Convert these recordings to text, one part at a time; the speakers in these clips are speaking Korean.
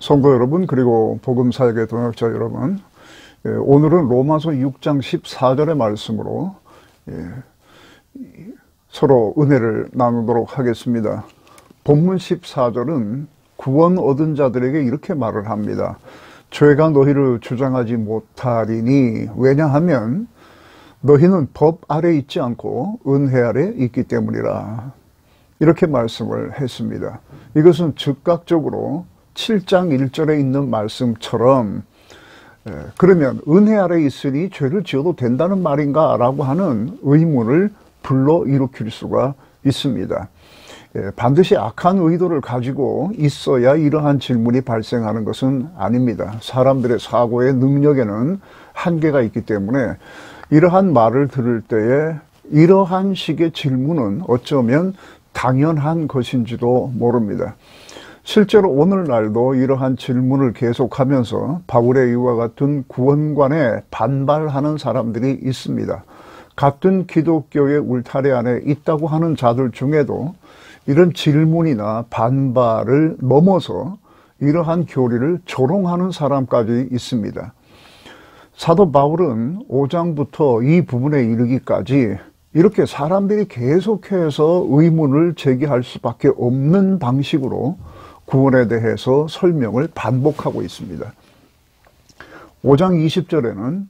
성도 여러분, 그리고 복음사역의 동역자 여러분, 오늘은 로마서 6장 14절의 말씀으로 서로 은혜를 나누도록 하겠습니다. 본문 14절은 구원 얻은 자들에게 이렇게 말을 합니다. 죄가 너희를 주장하지 못하리니 왜냐하면 너희는 법 아래 있지 않고 은혜 아래 있기 때문이라. 이렇게 말씀을 했습니다. 이것은 즉각적으로 7장 1절에 있는 말씀처럼 그러면 은혜 아래 있으니 죄를 지어도 된다는 말인가? 라고 하는 의문을 불러일으킬 수가 있습니다. 반드시 악한 의도를 가지고 있어야 이러한 질문이 발생하는 것은 아닙니다. 사람들의 사고의 능력에는 한계가 있기 때문에 이러한 말을 들을 때에 이러한 식의 질문은 어쩌면 당연한 것인지도 모릅니다. 실제로 오늘날도 이러한 질문을 계속하면서 바울의 이와 같은 구원관에 반발하는 사람들이 있습니다. 같은 기독교의 울타리 안에 있다고 하는 자들 중에도 이런 질문이나 반발을 넘어서 이러한 교리를 조롱하는 사람까지 있습니다. 사도 바울은 5장부터 이 부분에 이르기까지 이렇게 사람들이 계속해서 의문을 제기할 수밖에 없는 방식으로 구원에 대해서 설명을 반복하고 있습니다. 5장 20절에는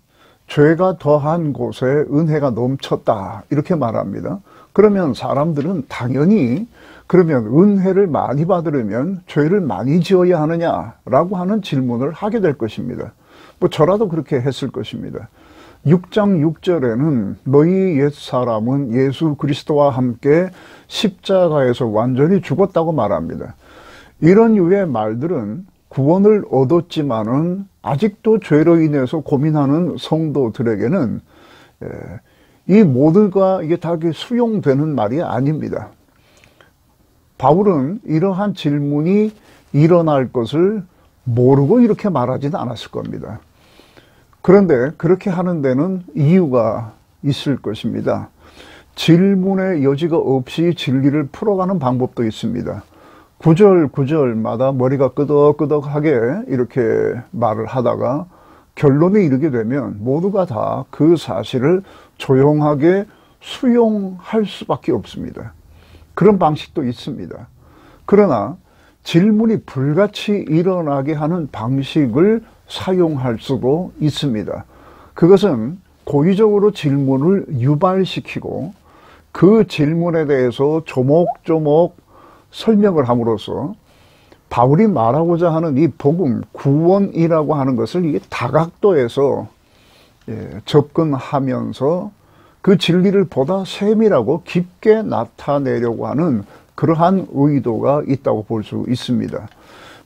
죄가 더한 곳에 은혜가 넘쳤다 이렇게 말합니다. 그러면 사람들은 당연히 그러면 은혜를 많이 받으려면 죄를 많이 지어야 하느냐라고 하는 질문을 하게 될 것입니다. 뭐 저라도 그렇게 했을 것입니다. 6장 6절에는 너희 옛사람은 예수 그리스도와 함께 십자가에서 완전히 죽었다고 말합니다. 이런 유의 말들은 구원을 얻었지만은 아직도 죄로 인해서 고민하는 성도들에게는 이 모두가 이게 다 수용되는 말이 아닙니다. 바울은 이러한 질문이 일어날 것을 모르고 이렇게 말하지는 않았을 겁니다. 그런데 그렇게 하는 데는 이유가 있을 것입니다. 질문의 여지가 없이 진리를 풀어가는 방법도 있습니다. 구절 구절마다 머리가 끄덕끄덕하게 이렇게 말을 하다가 결론에 이르게 되면 모두가 다 그 사실을 조용하게 수용할 수밖에 없습니다. 그런 방식도 있습니다. 그러나 질문이 불같이 일어나게 하는 방식을 사용할 수도 있습니다. 그것은 고의적으로 질문을 유발시키고 그 질문에 대해서 조목조목 설명을 함으로써 바울이 말하고자 하는 이 복음, 구원이라고 하는 것을 이게 다각도에서 접근하면서 그 진리를 보다 세밀하고 깊게 나타내려고 하는 그러한 의도가 있다고 볼 수 있습니다.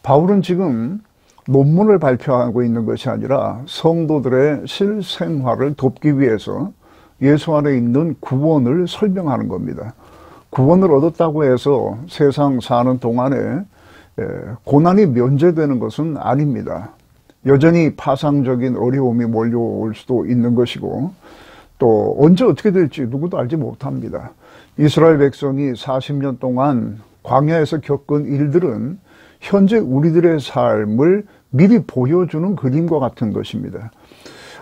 바울은 지금 논문을 발표하고 있는 것이 아니라 성도들의 실생활을 돕기 위해서 예수 안에 있는 구원을 설명하는 겁니다. 구원을 얻었다고 해서 세상 사는 동안에 고난이 면제되는 것은 아닙니다. 여전히 파상적인 어려움이 몰려올 수도 있는 것이고 또 언제 어떻게 될지 누구도 알지 못합니다. 이스라엘 백성이 40년 동안 광야에서 겪은 일들은 현재 우리들의 삶을 미리 보여주는 그림과 같은 것입니다.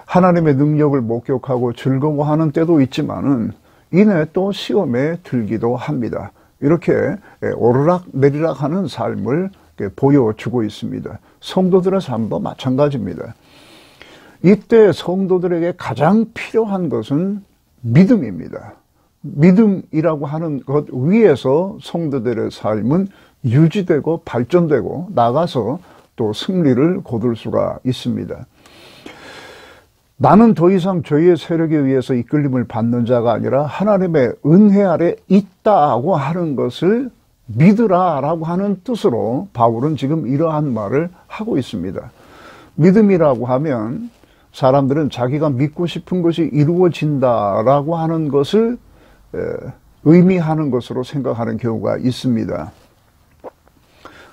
하나님의 능력을 목격하고 즐거워하는 때도 있지만은 이내 또 시험에 들기도 합니다. 이렇게 오르락 내리락 하는 삶을 보여주고 있습니다. 성도들의 삶도 마찬가지입니다. 이때 성도들에게 가장 필요한 것은 믿음입니다. 믿음이라고 하는 것 위에서 성도들의 삶은 유지되고 발전되고 나가서 또 승리를 거둘 수가 있습니다. 나는 더 이상 죄의 세력에 의해서 이끌림을 받는 자가 아니라 하나님의 은혜 아래 있다고 하는 것을 믿으라라고 하는 뜻으로 바울은 지금 이러한 말을 하고 있습니다. 믿음이라고 하면 사람들은 자기가 믿고 싶은 것이 이루어진다라고 하는 것을 의미하는 것으로 생각하는 경우가 있습니다.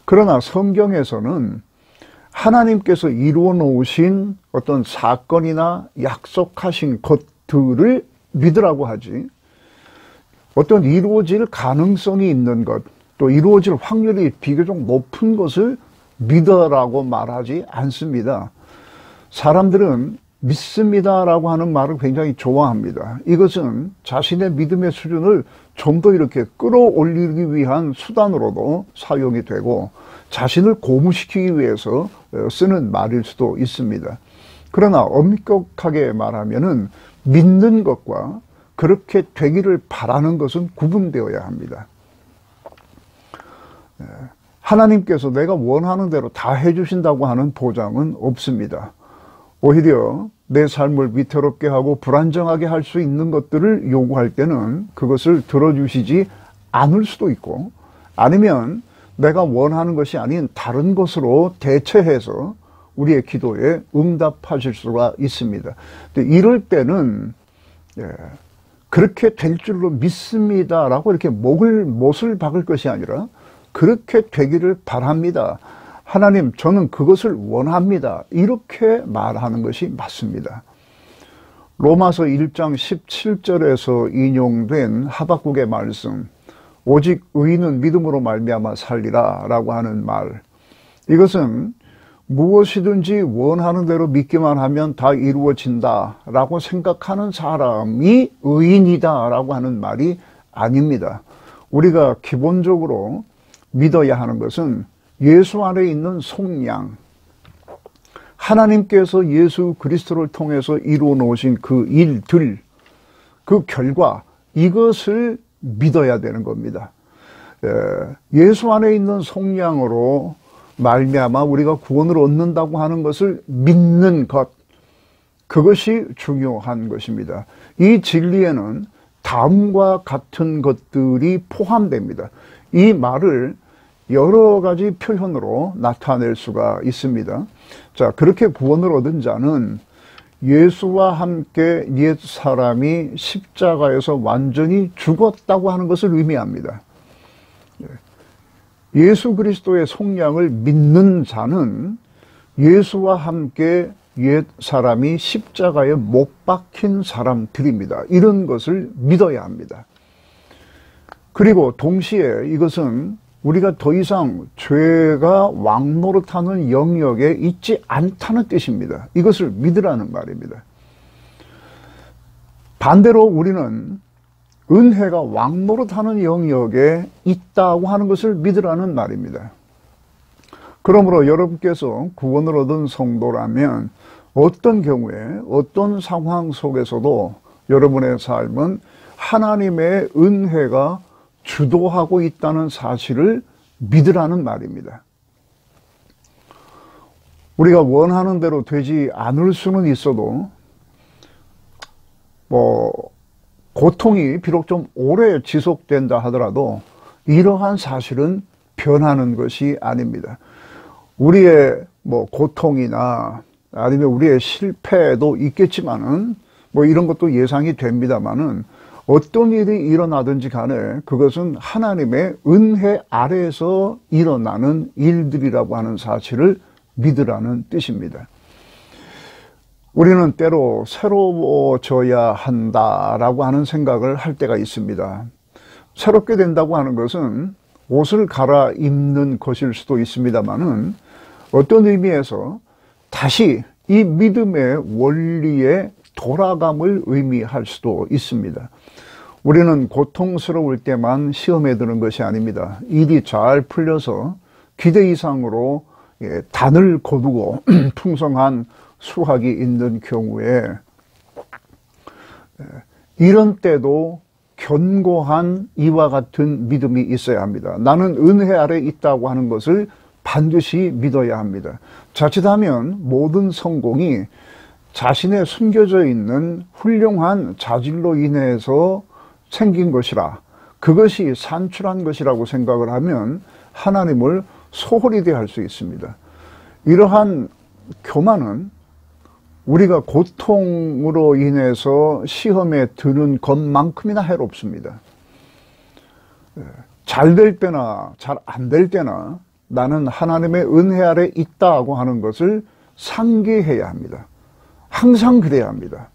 그러나 성경에서는 하나님께서 이루어 놓으신 어떤 사건이나 약속하신 것들을 믿으라고 하지 어떤 이루어질 가능성이 있는 것, 또 이루어질 확률이 비교적 높은 것을 믿어라고 말하지 않습니다. 사람들은 믿습니다라고 하는 말을 굉장히 좋아합니다. 이것은 자신의 믿음의 수준을 좀 더 이렇게 끌어올리기 위한 수단으로도 사용이 되고 자신을 고무시키기 위해서 쓰는 말일 수도 있습니다. 그러나 엄격하게 말하면은 믿는 것과 그렇게 되기를 바라는 것은 구분되어야 합니다. 하나님께서 내가 원하는 대로 다 해주신다고 하는 보장은 없습니다. 오히려 내 삶을 위태롭게 하고 불안정하게 할 수 있는 것들을 요구할 때는 그것을 들어주시지 않을 수도 있고, 아니면 내가 원하는 것이 아닌 다른 것으로 대체해서 우리의 기도에 응답하실 수가 있습니다. 근데 이럴 때는 그렇게 될 줄로 믿습니다라고 이렇게 못을 박을 것이 아니라 그렇게 되기를 바랍니다. 하나님, 저는 그것을 원합니다. 이렇게 말하는 것이 맞습니다. 로마서 1장 17절에서 인용된 하박국의 말씀, 오직 의인은 믿음으로 말미암아 살리라 라고 하는 말, 이것은 무엇이든지 원하는 대로 믿기만 하면 다 이루어진다 라고 생각하는 사람이 의인이다 라고 하는 말이 아닙니다. 우리가 기본적으로 믿어야 하는 것은 예수 안에 있는 속량, 하나님께서 예수 그리스도를 통해서 이루어 놓으신 그 일들, 그 결과, 이것을 믿어야 되는 겁니다. 예수 안에 있는 속량으로 말미암아 우리가 구원을 얻는다고 하는 것을 믿는 것, 그것이 중요한 것입니다. 이 진리에는 다음과 같은 것들이 포함됩니다. 이 말을 여러 가지 표현으로 나타낼 수가 있습니다. 자, 그렇게 구원을 얻은 자는 예수와 함께 옛 사람이 십자가에서 완전히 죽었다고 하는 것을 의미합니다. 예수 그리스도의 속량을 믿는 자는 예수와 함께 옛 사람이 십자가에 못 박힌 사람들입니다. 이런 것을 믿어야 합니다. 그리고 동시에 이것은 우리가 더 이상 죄가 왕노릇하는 영역에 있지 않다는 뜻입니다. 이것을 믿으라는 말입니다. 반대로 우리는 은혜가 왕노릇하는 영역에 있다고 하는 것을 믿으라는 말입니다. 그러므로 여러분께서 구원을 얻은 성도라면 어떤 경우에 어떤 상황 속에서도 여러분의 삶은 하나님의 은혜가 주도하고 있다는 사실을 믿으라는 말입니다. 우리가 원하는 대로 되지 않을 수는 있어도 고통이 비록 좀 오래 지속된다 하더라도 이러한 사실은 변하는 것이 아닙니다. 우리의 고통이나 아니면 우리의 실패도 있겠지만은 이런 것도 예상이 됩니다만은 어떤 일이 일어나든지 간에 그것은 하나님의 은혜 아래에서 일어나는 일들이라고 하는 사실을 믿으라는 뜻입니다. 우리는 때로 새로워져야 한다라고 하는 생각을 할 때가 있습니다. 새롭게 된다고 하는 것은 옷을 갈아입는 것일 수도 있습니다만은 어떤 의미에서 다시 이 믿음의 원리에 돌아감을 의미할 수도 있습니다. 우리는 고통스러울 때만 시험에 드는 것이 아닙니다. 일이 잘 풀려서 기대 이상으로 단을 거두고 풍성한 수확이 있는 경우에 이런 때도 견고한 이와 같은 믿음이 있어야 합니다. 나는 은혜 아래 있다고 하는 것을 반드시 믿어야 합니다. 자칫하면 모든 성공이 자신의 숨겨져 있는 훌륭한 자질로 인해서 생긴 것이라, 그것이 산출한 것이라고 생각을 하면 하나님을 소홀히 대할 수 있습니다. 이러한 교만은 우리가 고통으로 인해서 시험에 드는 것만큼이나 해롭습니다. 잘 될 때나 잘 안 될 때나 나는 하나님의 은혜 아래 있다고 하는 것을 상기해야 합니다. 항상 그래야 합니다.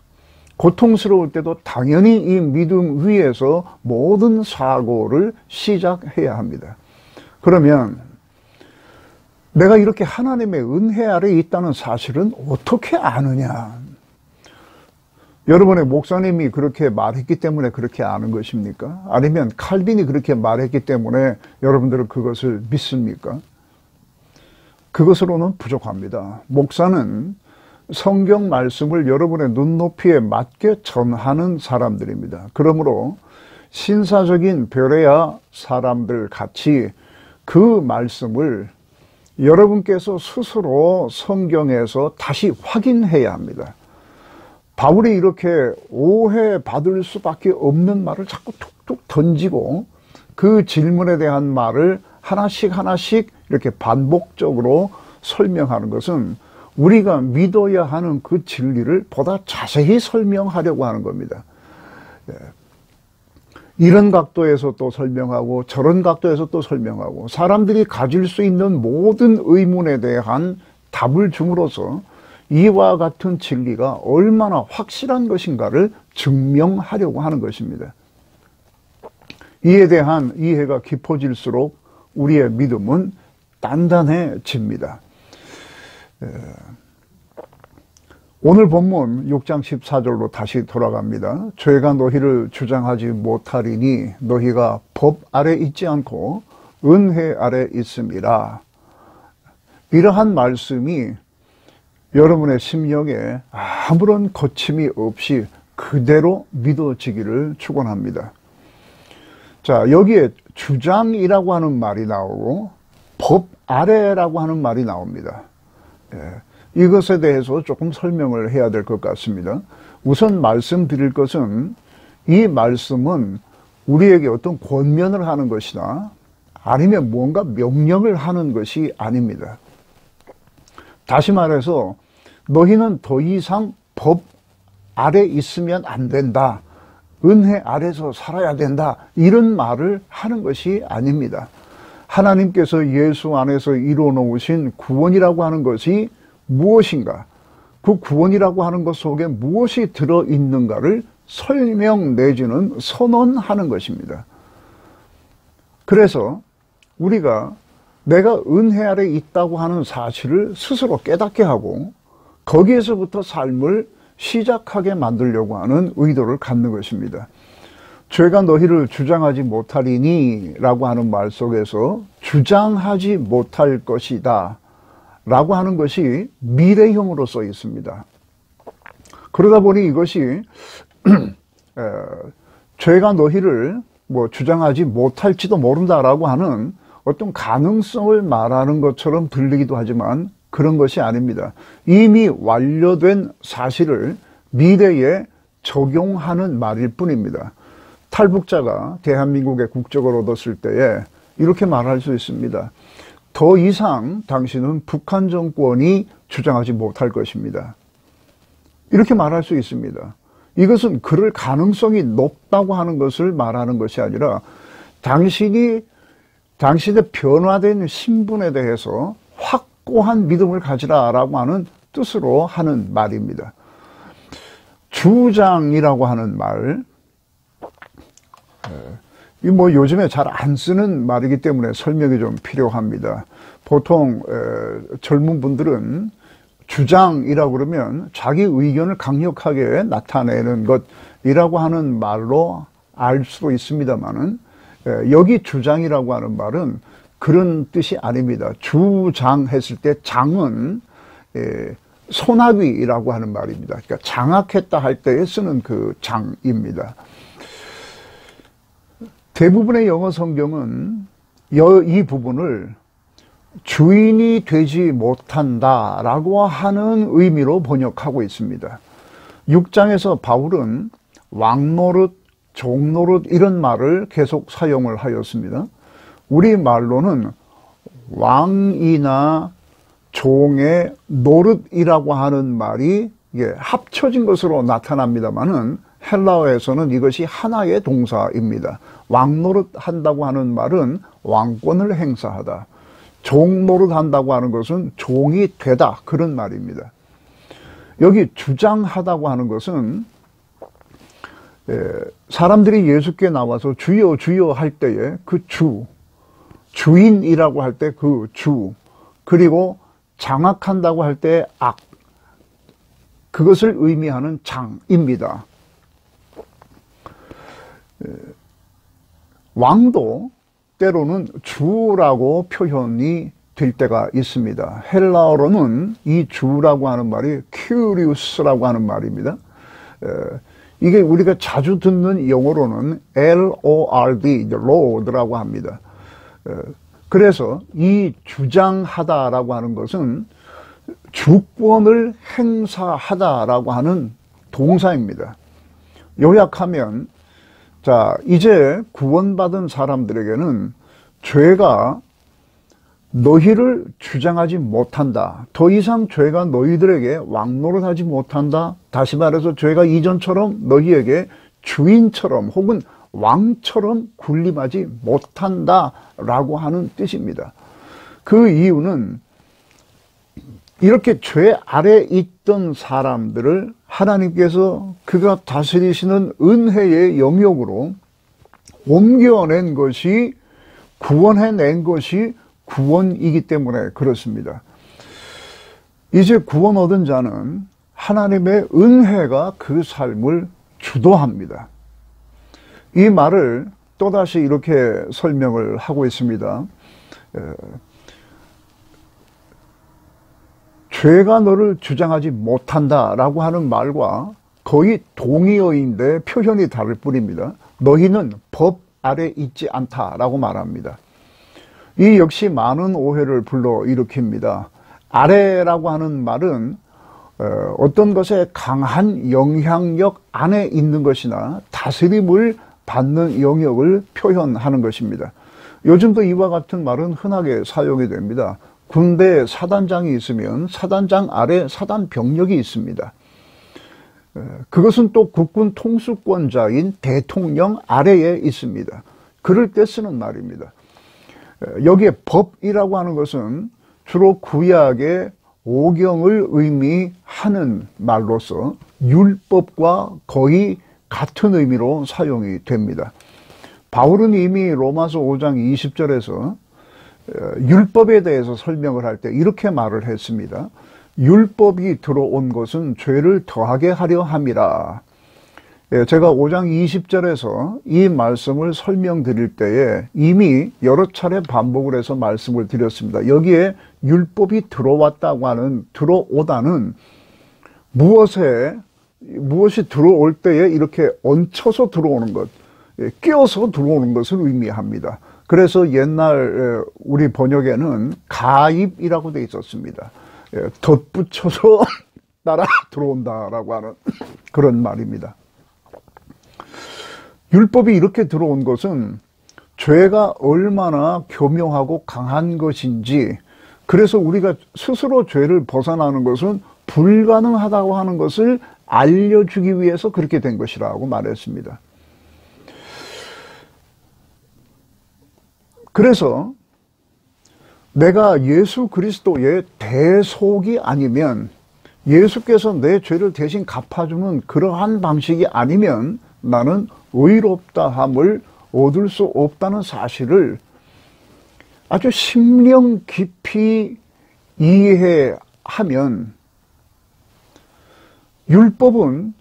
고통스러울 때도 당연히 이 믿음 위에서 모든 사고를 시작해야 합니다. 그러면 내가 이렇게 하나님의 은혜 아래 있다는 사실은 어떻게 아느냐? 여러분의 목사님이 그렇게 말했기 때문에 그렇게 아는 것입니까? 아니면 칼빈이 그렇게 말했기 때문에 여러분들은 그것을 믿습니까? 그것으로는 부족합니다. 목사는 성경 말씀을 여러분의 눈높이에 맞게 전하는 사람들입니다. 그러므로 신사적인 베레아 사람들 같이 그 말씀을 여러분께서 스스로 성경에서 다시 확인해야 합니다. 바울이 이렇게 오해받을 수밖에 없는 말을 자꾸 툭툭 던지고 그 질문에 대한 말을 하나씩 이렇게 반복적으로 설명하는 것은 우리가 믿어야 하는 그 진리를 보다 자세히 설명하려고 하는 겁니다. 이런 각도에서 또 설명하고 저런 각도에서 또 설명하고 사람들이 가질 수 있는 모든 의문에 대한 답을 줌으로써 이와 같은 진리가 얼마나 확실한 것인가를 증명하려고 하는 것입니다. 이에 대한 이해가 깊어질수록 우리의 믿음은 단단해집니다. 오늘 본문 6장 14절로 다시 돌아갑니다. 죄가 너희를 주장하지 못하리니 너희가 법 아래 있지 않고 은혜 아래 있음이라. 이러한 말씀이 여러분의 심령에 아무런 거침이 없이 그대로 믿어지기를 축원합니다. 자, 여기에 주장이라고 하는 말이 나오고 법 아래라고 하는 말이 나옵니다. 이것에 대해서 조금 설명을 해야 될 것 같습니다. 우선 말씀드릴 것은 이 말씀은 우리에게 어떤 권면을 하는 것이나 아니면 뭔가 명령을 하는 것이 아닙니다. 다시 말해서 너희는 더 이상 법 아래 있으면 안 된다. 은혜 아래서 살아야 된다. 이런 말을 하는 것이 아닙니다. 하나님께서 예수 안에서 이루어 놓으신 구원이라고 하는 것이 무엇인가? 그 구원이라고 하는 것 속에 무엇이 들어있는가를 설명 내지는 선언하는 것입니다. 그래서 우리가 내가 은혜 아래 있다고 하는 사실을 스스로 깨닫게 하고 거기에서부터 삶을 시작하게 만들려고 하는 의도를 갖는 것입니다. 죄가 너희를 주장하지 못하리니 라고 하는 말 속에서 주장하지 못할 것이다 라고 하는 것이 미래형으로 써 있습니다. 그러다 보니 이것이 죄가 너희를 주장하지 못할지도 모른다라고 하는 어떤 가능성을 말하는 것처럼 들리기도 하지만 그런 것이 아닙니다. 이미 완료된 사실을 미래에 적용하는 말일 뿐입니다. 탈북자가 대한민국에 국적을 얻었을 때에 이렇게 말할 수 있습니다. 더 이상 당신은 북한 정권이 주장하지 못할 것입니다. 이렇게 말할 수 있습니다. 이것은 그럴 가능성이 높다고 하는 것을 말하는 것이 아니라 당신의 변화된 신분에 대해서 확고한 믿음을 가지라라고 하는 뜻으로 하는 말입니다. 주장이라고 하는 말, 요즘에 잘 안 쓰는 말이기 때문에 설명이 좀 필요합니다. 보통 젊은 분들은 주장이라고 그러면 자기 의견을 강력하게 나타내는 것이라고 하는 말로 알 수도 있습니다만은 여기 주장이라고 하는 말은 그런 뜻이 아닙니다. 주장했을 때 장은 소나귀라고 하는 말입니다. 그러니까 장악했다 할 때에 쓰는 그 장입니다. 대부분의 영어 성경은 이 부분을 주인이 되지 못한다라고 하는 의미로 번역하고 있습니다. 6장에서 바울은 왕노릇, 종노릇 이런 말을 계속 사용을 하였습니다. 우리 말로는 왕이나 종의 노릇이라고 하는 말이 합쳐진 것으로 나타납니다만은 헬라어에서는 이것이 하나의 동사입니다. 왕노릇 한다고 하는 말은 왕권을 행사하다. 종노릇 한다고 하는 것은 종이 되다. 그런 말입니다. 여기 주장하다고 하는 것은 사람들이 예수께 나와서 주여 주여 할 때에 그 주인이라고 할 때 그 그리고 장악한다고 할 때 악, 그것을 의미하는 장입니다. 왕도 때로는 주라고 표현이 될 때가 있습니다. 헬라어로는 이 주라고 하는 말이 큐리우스라고 하는 말입니다. 이게 우리가 자주 듣는 영어로는 Lord, Lord라고 합니다. 그래서 이 주장하다라고 하는 것은 주권을 행사하다라고 하는 동사입니다. 요약하면, 자, 이제 구원받은 사람들에게는 죄가 너희를 주장하지 못한다. 더 이상 죄가 너희들에게 왕노릇하지 못한다. 다시 말해서 죄가 이전처럼 너희에게 주인처럼 혹은 왕처럼 군림하지 못한다라고 하는 뜻입니다. 그 이유는 이렇게 죄 아래 있던 사람들을 하나님께서 그가 다스리시는 은혜의 영역으로 옮겨낸 것이, 구원해낸 것이 구원이기 때문에 그렇습니다. 이제 구원 얻은 자는 하나님의 은혜가 그 삶을 주도합니다. 이 말을 또다시 이렇게 설명을 하고 있습니다. 죄가 너를 주장하지 못한다라고 하는 말과 거의 동의어인데 표현이 다를 뿐입니다. 너희는 법 아래 있지 않다라고 말합니다. 이 역시 많은 오해를 불러일으킵니다. 아래라고 하는 말은 어떤 것에 강한 영향력 안에 있는 것이나 다스림을 받는 영역을 표현하는 것입니다. 요즘도 이와 같은 말은 흔하게 사용이 됩니다. 군대에 사단장이 있으면 사단장 아래 사단 병력이 있습니다. 그것은 또 국군 통수권자인 대통령 아래에 있습니다. 그럴 때 쓰는 말입니다. 여기에 법이라고 하는 것은 주로 구약의 오경을 의미하는 말로서 율법과 거의 같은 의미로 사용이 됩니다. 바울은 이미 로마서 5장 20절에서 율법에 대해서 설명을 할 때 이렇게 말을 했습니다. 율법이 들어온 것은 죄를 더하게 하려 함이라. 제가 5장 20절에서 이 말씀을 설명드릴 때에 이미 여러 차례 반복을 해서 말씀을 드렸습니다. 여기에 율법이 들어왔다고 하는, 들어오다는 무엇이 들어올 때에 이렇게 얹혀서 들어오는 것, 끼어서 들어오는 것을 의미합니다. 그래서 옛날 우리 번역에는 가입이라고 되어 있었습니다. 덧붙여서 따라 들어온다라고 하는 그런 말입니다. 율법이 이렇게 들어온 것은 죄가 얼마나 교묘하고 강한 것인지, 그래서 우리가 스스로 죄를 벗어나는 것은 불가능하다고 하는 것을 알려주기 위해서 그렇게 된 것이라고 말했습니다. 그래서 내가 예수 그리스도의 대속이 아니면, 예수께서 내 죄를 대신 갚아주는 그러한 방식이 아니면 나는 의롭다함을 얻을 수 없다는 사실을 아주 심령 깊이 이해하면, 율법은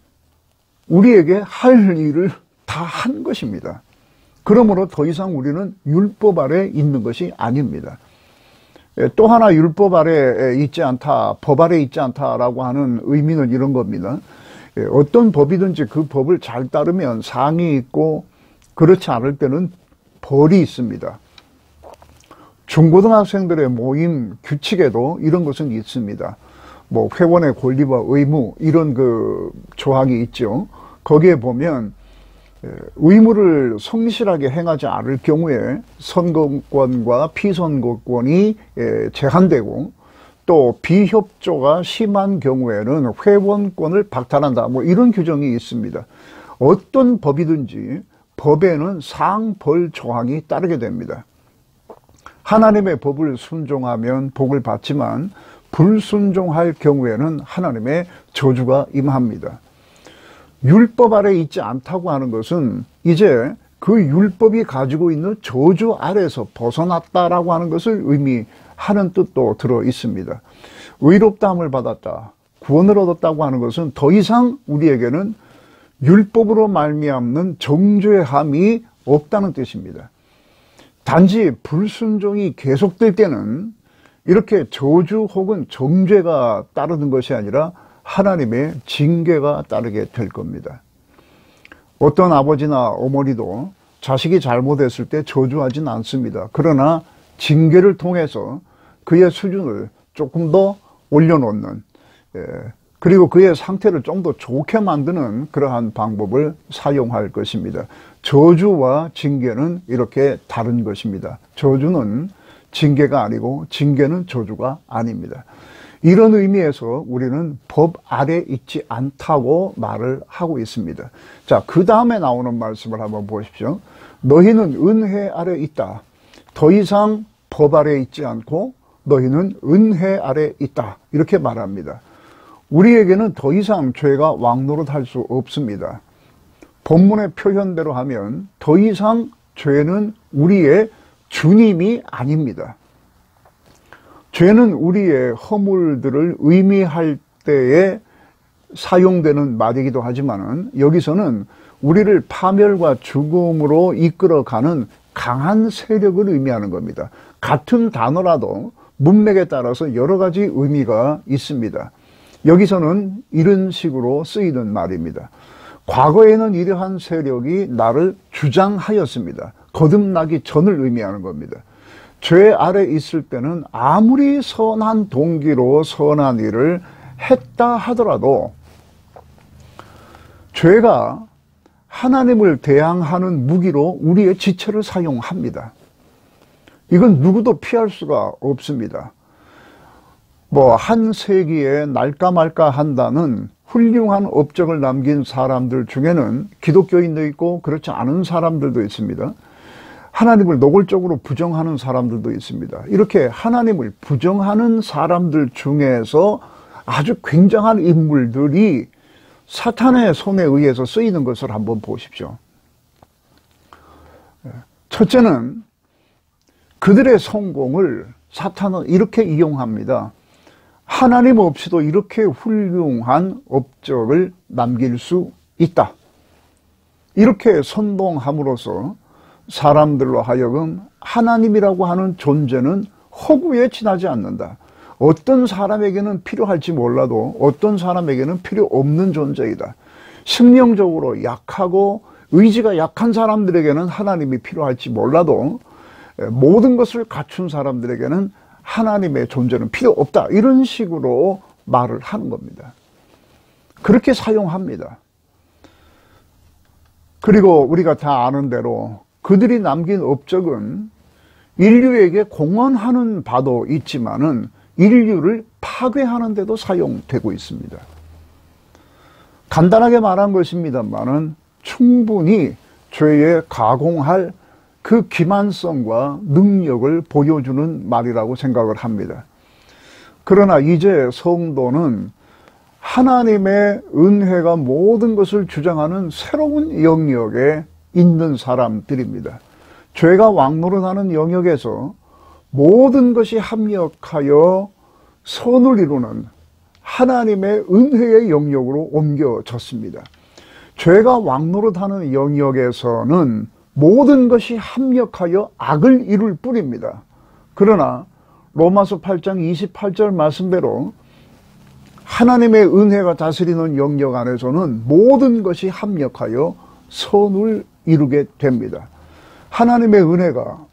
우리에게 할 일을 다 한 것입니다. 그러므로 더 이상 우리는 율법 아래 있는 것이 아닙니다. 또 하나 율법 아래 있지 않다, 법 아래 있지 않다라고 하는 의미는 이런 겁니다. 어떤 법이든지 그 법을 잘 따르면 상이 있고 그렇지 않을 때는 벌이 있습니다. 중고등학생들의 모임 규칙에도 이런 것은 있습니다. 뭐 회원의 권리와 의무, 이런 그 조항이 있죠. 거기에 보면 의무를 성실하게 행하지 않을 경우에 선거권과 피선거권이 제한되고, 또 비협조가 심한 경우에는 회원권을 박탈한다, 뭐 이런 규정이 있습니다. 어떤 법이든지 법에는 상벌 조항이 따르게 됩니다. 하나님의 법을 순종하면 복을 받지만 불순종할 경우에는 하나님의 저주가 임합니다. 율법 아래 있지 않다고 하는 것은 이제 그 율법이 가지고 있는 저주 아래서 벗어났다라고 하는 것을 하는 뜻도 들어 있습니다. 의롭다함을 받았다, 구원을 얻었다고 하는 것은 더 이상 우리에게는 율법으로 말미암는 정죄함이 없다는 뜻입니다. 단지 불순종이 계속될 때는 이렇게 저주 혹은 정죄가 따르는 것이 아니라 하나님의 징계가 따르게 될 겁니다. 어떤 아버지나 어머니도 자식이 잘못했을 때 저주하진 않습니다. 그러나 징계를 통해서 그의 수준을 조금 더 올려놓는, 그리고 그의 상태를 좀 더 좋게 만드는 그러한 방법을 사용할 것입니다. 저주와 징계는 이렇게 다른 것입니다. 저주는 징계가 아니고 징계는 저주가 아닙니다. 이런 의미에서 우리는 법 아래 있지 않다고 말을 하고 있습니다. 자, 그 다음에 나오는 말씀을 한번 보십시오. 너희는 은혜 아래 있다. 더 이상 법 아래 있지 않고 너희는 은혜 아래 있다. 이렇게 말합니다. 우리에게는 더 이상 죄가 왕노릇할 수 없습니다. 본문의 표현대로 하면 더 이상 죄는 우리의 주님이 아닙니다. 죄는 우리의 허물들을 의미할 때에 사용되는 말이기도 하지만 여기서는 우리를 파멸과 죽음으로 이끌어가는 강한 세력을 의미하는 겁니다. 같은 단어라도 문맥에 따라서 여러 가지 의미가 있습니다. 여기서는 이런 식으로 쓰이는 말입니다. 과거에는 이러한 세력이 나를 주장하였습니다. 거듭나기 전을 의미하는 겁니다. 죄 아래 있을 때는 아무리 선한 동기로 선한 일을 했다 하더라도 죄가 하나님을 대항하는 무기로 우리의 지체를 사용합니다. 이건 누구도 피할 수가 없습니다. 한 세기에 날까 말까 한다는 훌륭한 업적을 남긴 사람들 중에는 기독교인도 있고 그렇지 않은 사람들도 있습니다. 하나님을 노골적으로 부정하는 사람들도 있습니다. 이렇게 하나님을 부정하는 사람들 중에서 아주 굉장한 인물들이 사탄의 손에 의해서 쓰이는 것을 한번 보십시오. 첫째는 그들의 성공을 사탄은 이렇게 이용합니다. 하나님 없이도 이렇게 훌륭한 업적을 남길 수 있다. 이렇게 선동함으로써 사람들로 하여금 하나님이라고 하는 존재는 허구에 지나지 않는다. 어떤 사람에게는 필요할지 몰라도 어떤 사람에게는 필요 없는 존재이다. 심령적으로 약하고 의지가 약한 사람들에게는 하나님이 필요할지 몰라도 모든 것을 갖춘 사람들에게는 하나님의 존재는 필요 없다. 이런 식으로 말을 하는 겁니다. 그렇게 사용합니다. 그리고 우리가 다 아는 대로 그들이 남긴 업적은 인류에게 공헌하는 바도 있지만은 인류를 파괴하는 데도 사용되고 있습니다. 간단하게 말한 것입니다만은 충분히 죄에 가공할 그 기만성과 능력을 보여주는 말이라고 생각을 합니다. 그러나 이제 성도는 하나님의 은혜가 모든 것을 주장하는 새로운 영역에 있는 사람들입니다. 죄가 왕노릇하는 영역에서 모든 것이 합력하여 선을 이루는 하나님의 은혜의 영역으로 옮겨졌습니다. 죄가 왕노릇하는 영역에서는 모든 것이 합력하여 악을 이룰 뿐입니다. 그러나 로마서 8장 28절 말씀대로 하나님의 은혜가 다스리는 영역 안에서는 모든 것이 합력하여 선을 이루게 됩니다. 하나님의 은혜가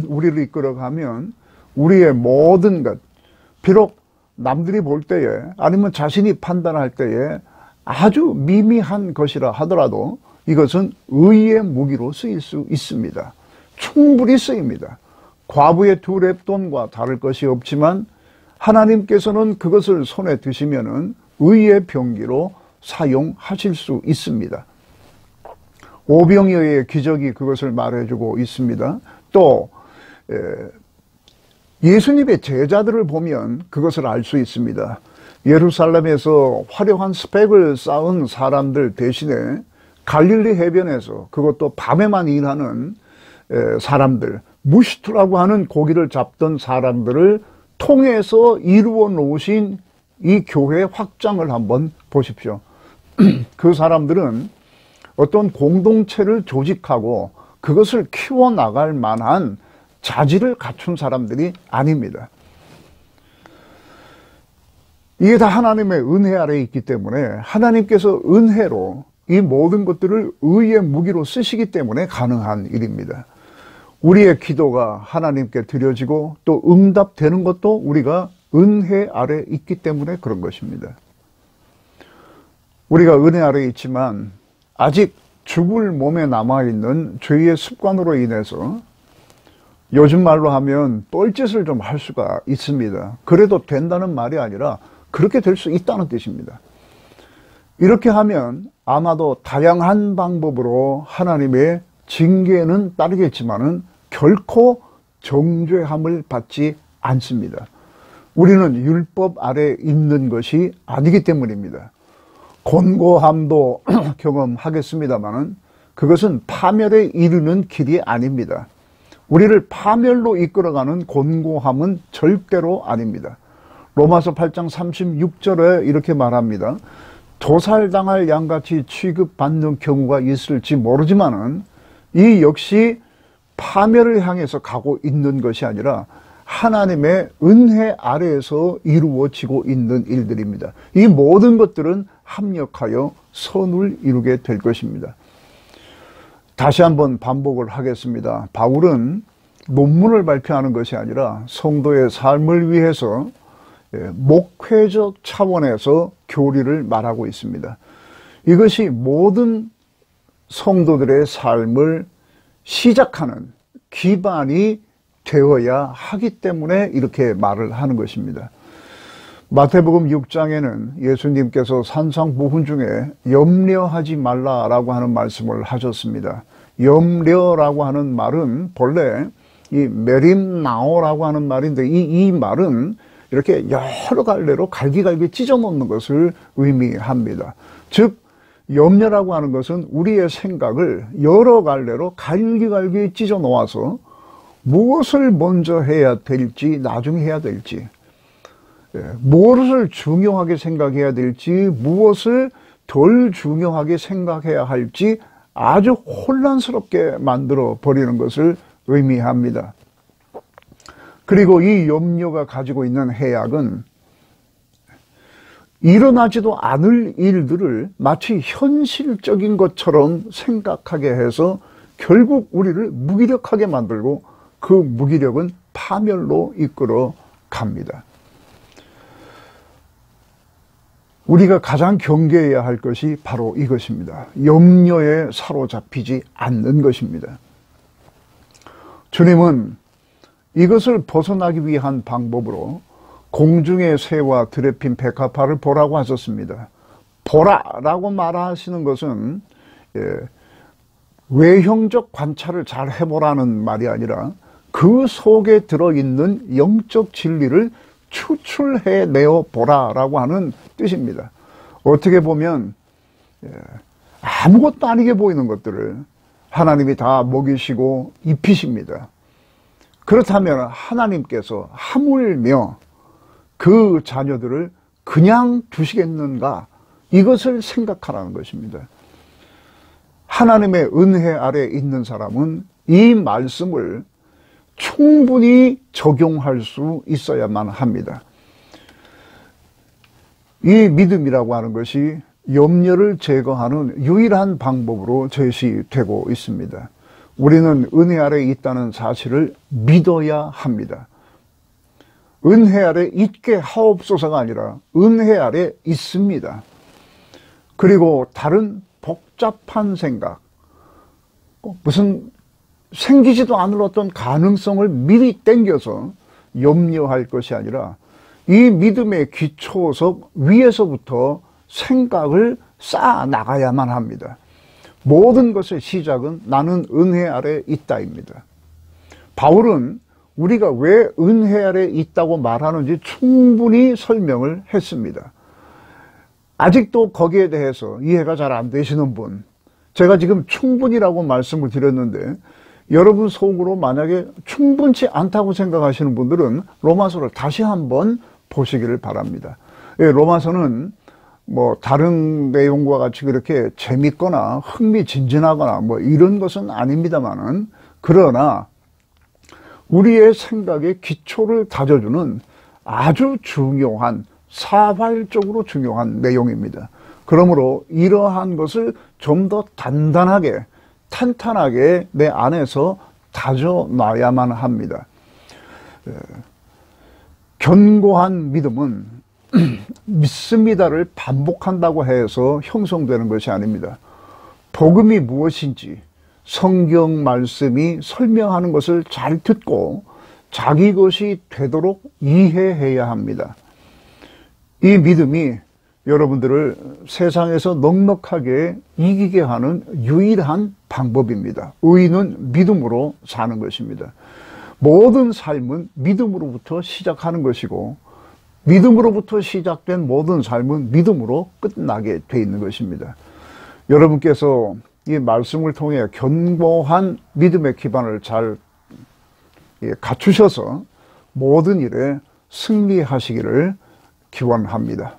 우리를 이끌어가면 우리의 모든 것, 비록 남들이 볼 때에 아니면 자신이 판단할 때에 아주 미미한 것이라 하더라도 이것은 의의 무기로 쓰일 수 있습니다. 충분히 쓰입니다. 과부의 2렙돈과 다를 것이 없지만 하나님께서는 그것을 손에 드시면은 의의 병기로 사용하실 수 있습니다. 오병이어의 기적이 그것을 말해주고 있습니다. 또 예수님의 제자들을 보면 그것을 알 수 있습니다. 예루살렘에서 화려한 스펙을 쌓은 사람들 대신에 갈릴리 해변에서 그것도 밤에만 일하는 사람들, 무시투라고 하는 고기를 잡던 사람들을 통해서 이루어 놓으신 이 교회 확장을 한번 보십시오. 그 사람들은 어떤 공동체를 조직하고 그것을 키워나갈 만한 자질을 갖춘 사람들이 아닙니다. 이게 다 하나님의 은혜 아래에 있기 때문에 하나님께서 은혜로 이 모든 것들을 의의 무기로 쓰시기 때문에 가능한 일입니다. 우리의 기도가 하나님께 드려지고 또 응답되는 것도 우리가 은혜 아래에 있기 때문에 그런 것입니다. 우리가 은혜 아래에 있지만 아직 죽을 몸에 남아있는 죄의 습관으로 인해서 요즘 말로 하면 뻘짓을 좀 할 수가 있습니다. 그래도 된다는 말이 아니라 그렇게 될 수 있다는 뜻입니다. 이렇게 하면 아마도 다양한 방법으로 하나님의 징계는 따르겠지만은 결코 정죄함을 받지 않습니다. 우리는 율법 아래 있는 것이 아니기 때문입니다. 곤고함도 경험하겠습니다만은 그것은 파멸에 이르는 길이 아닙니다. 우리를 파멸로 이끌어가는 곤고함은 절대로 아닙니다. 로마서 8장 36절에 이렇게 말합니다. 도살당할 양같이 취급받는 경우가 있을지 모르지만은 이 역시 파멸을 향해서 가고 있는 것이 아니라 하나님의 은혜 아래에서 이루어지고 있는 일들입니다. 이 모든 것들은 합력하여 선을 이루게 될 것입니다. 다시 한번 반복을 하겠습니다. 바울은 논문을 발표하는 것이 아니라 성도의 삶을 위해서 목회적 차원에서 교리를 말하고 있습니다. 이것이 모든 성도들의 삶을 시작하는 기반이 되어야 하기 때문에 이렇게 말을 하는 것입니다. 마태복음 6장에는 예수님께서 산상보훈 중에 염려하지 말라라고 하는 말씀을 하셨습니다. 염려라고 하는 말은 본래 이 메림나오라고 하는 말인데 이 말은 이렇게 여러 갈래로 갈기갈기 찢어놓는 것을 의미합니다. 즉 염려라고 하는 것은 우리의 생각을 여러 갈래로 갈기갈기 찢어 놓아서 무엇을 먼저 해야 될지 나중에 해야 될지 무엇을 중요하게 생각해야 될지 무엇을 덜 중요하게 생각해야 할지 아주 혼란스럽게 만들어 버리는 것을 의미합니다. 그리고 이 염려가 가지고 있는 해악은 일어나지도 않을 일들을 마치 현실적인 것처럼 생각하게 해서 결국 우리를 무기력하게 만들고 그 무기력은 파멸로 이끌어 갑니다. 우리가 가장 경계해야 할 것이 바로 이것입니다. 염려에 사로잡히지 않는 것입니다. 주님은 이것을 벗어나기 위한 방법으로 공중의 새와 들에 핀 백합화를 보라고 하셨습니다. 보라라고 말하시는 것은 외형적 관찰을 잘 해보라는 말이 아니라 그 속에 들어있는 영적 진리를 추출해내어 보라라고 하는 뜻입니다. 어떻게 보면 아무것도 아니게 보이는 것들을 하나님이 다 먹이시고 입히십니다. 그렇다면 하나님께서 하물며 그 자녀들을 그냥 두시겠는가? 이것을 생각하라는 것입니다. 하나님의 은혜 아래 있는 사람은 이 말씀을 충분히 적용할 수 있어야만 합니다. 이 믿음이라고 하는 것이 염려를 제거하는 유일한 방법으로 제시되고 있습니다. 우리는 은혜 아래 있다는 사실을 믿어야 합니다. 은혜 아래 있게 하옵소서가 아니라 은혜 아래 있습니다. 그리고 다른 복잡한 생각, 무슨 생기지도 않을 어떤 가능성을 미리 땡겨서 염려할 것이 아니라 이 믿음의 기초석 위에서부터 생각을 쌓아 나가야만 합니다. 모든 것의 시작은 나는 은혜 아래 있다입니다. 바울은 우리가 왜 은혜 아래 있다고 말하는지 충분히 설명을 했습니다. 아직도 거기에 대해서 이해가 잘 안 되시는 분, 제가 지금 충분히라고 말씀을 드렸는데 여러분 속으로 만약에 충분치 않다고 생각하시는 분들은 로마서를 다시 한번 보시기를 바랍니다. 예, 로마서는 뭐 다른 내용과 같이 그렇게 재밌거나 흥미진진하거나 뭐 이런 것은 아닙니다만은, 그러나 우리의 생각의 기초를 다져주는 아주 중요한, 사활적으로 중요한 내용입니다. 그러므로 이러한 것을 좀 더 단단하게, 탄탄하게 내 안에서 다져놔야만 합니다. 견고한 믿음은 믿습니다를 반복한다고 해서 형성되는 것이 아닙니다. 복음이 무엇인지 성경 말씀이 설명하는 것을 잘 듣고 자기 것이 되도록 이해해야 합니다. 이 믿음이 여러분들을 세상에서 넉넉하게 이기게 하는 유일한 방법입니다. 의인은 믿음으로 사는 것입니다. 모든 삶은 믿음으로부터 시작하는 것이고, 믿음으로부터 시작된 모든 삶은 믿음으로 끝나게 돼 있는 것입니다. 여러분께서 이 말씀을 통해 견고한 믿음의 기반을 잘 갖추셔서 모든 일에 승리하시기를 기원합니다.